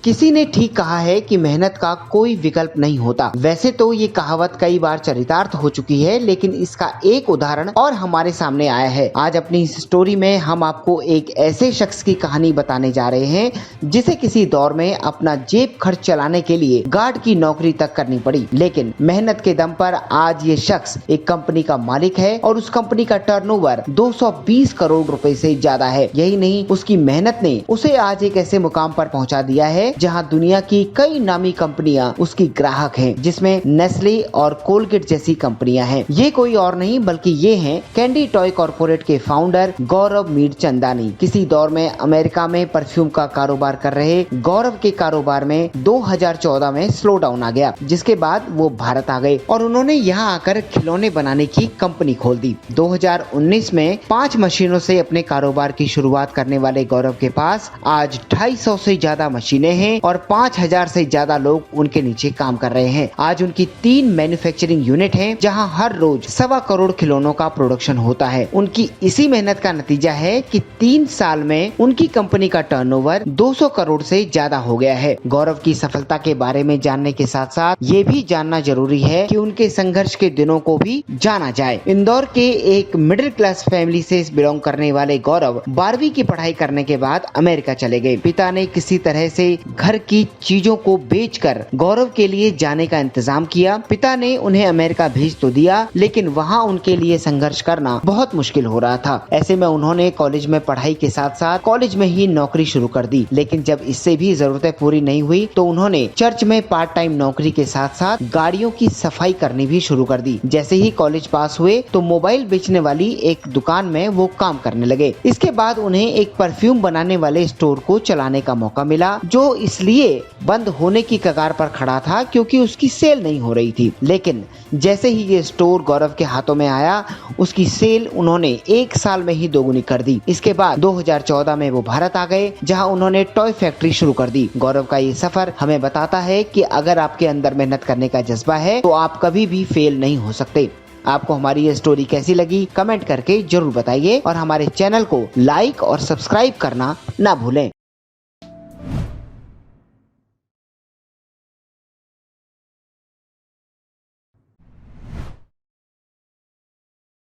किसी ने ठीक कहा है कि मेहनत का कोई विकल्प नहीं होता। वैसे तो ये कहावत कई बार चरितार्थ हो चुकी है, लेकिन इसका एक उदाहरण और हमारे सामने आया है। आज अपनी इस स्टोरी में हम आपको एक ऐसे शख्स की कहानी बताने जा रहे हैं जिसे किसी दौर में अपना जेब खर्च चलाने के लिए गार्ड की नौकरी तक करनी पड़ी, लेकिन मेहनत के दम पर आज ये शख्स एक कंपनी का मालिक है और उस कंपनी का टर्नओवर 220 करोड़ रुपए से ज्यादा है। यही नहीं, उसकी मेहनत ने उसे आज एक ऐसे मुकाम पर पहुंचा दिया है जहां दुनिया की कई नामी कंपनियां उसकी ग्राहक हैं, जिसमें नेस्ले और कोलगेट जैसी कंपनियां हैं। ये कोई और नहीं बल्कि ये हैं कैंडी टॉय कॉर्पोरेट के फाउंडर गौरव मीरचंदानी। किसी दौर में अमेरिका में परफ्यूम का कारोबार कर रहे गौरव के कारोबार में 2014 में स्लो डाउन आ गया, जिसके बाद वो भारत आ गए और उन्होंने यहाँ आकर खिलौने बनाने की कंपनी खोल दी। 2019 में 5 मशीनों से अपने कारोबार की शुरुआत करने वाले गौरव के पास आज 250 से ज्यादा मशीनें हैं और 5000 से ज्यादा लोग उनके नीचे काम कर रहे हैं। आज उनकी 3 मैन्युफैक्चरिंग यूनिट हैं, जहां हर रोज 1.25 करोड़ खिलौनों का प्रोडक्शन होता है। उनकी इसी मेहनत का नतीजा है कि 3 साल में उनकी कंपनी का टर्नओवर 200 करोड़ से ज्यादा हो गया है। गौरव की सफलता के बारे में जानने के साथ साथ ये भी जानना जरूरी है कि उनके संघर्ष के दिनों को भी जाना जाए। इंदौर के एक मिडिल क्लास फैमिली से बिलोंग करने वाले गौरव 12वीं की पढ़ाई करने के बाद अमेरिका चले गए। पिता ने किसी तरह से घर की चीजों को बेचकर गौरव के लिए जाने का इंतजाम किया। पिता ने उन्हें अमेरिका भेज तो दिया, लेकिन वहां उनके लिए संघर्ष करना बहुत मुश्किल हो रहा था। ऐसे में उन्होंने कॉलेज में पढ़ाई के साथ साथ कॉलेज में ही नौकरी शुरू कर दी, लेकिन जब इससे भी जरूरतें पूरी नहीं हुई तो उन्होंने चर्च में पार्ट टाइम नौकरी के साथ साथ गाड़ियों की सफाई करनी भी शुरू कर दी। जैसे ही कॉलेज पास हुए तो मोबाइल बेचने वाली एक दुकान में वो काम करने लगे। इसके बाद उन्हें एक परफ्यूम बनाने वाले स्टोर को चलाने का मौका मिला, जो इसलिए बंद होने की कगार पर खड़ा था क्योंकि उसकी सेल नहीं हो रही थी। लेकिन जैसे ही ये स्टोर गौरव के हाथों में आया, उसकी सेल उन्होंने 1 साल में ही दोगुनी कर दी। इसके बाद 2014 में वो भारत आ गए, जहां उन्होंने टॉय फैक्ट्री शुरू कर दी। गौरव का ये सफर हमें बताता है कि अगर आपके अंदर मेहनत करने का जज्बा है तो आप कभी भी फेल नहीं हो सकते। आपको हमारी ये स्टोरी कैसी लगी कमेंट करके जरूर बताइए और हमारे चैनल को लाइक और सब्सक्राइब करना ना भूलें।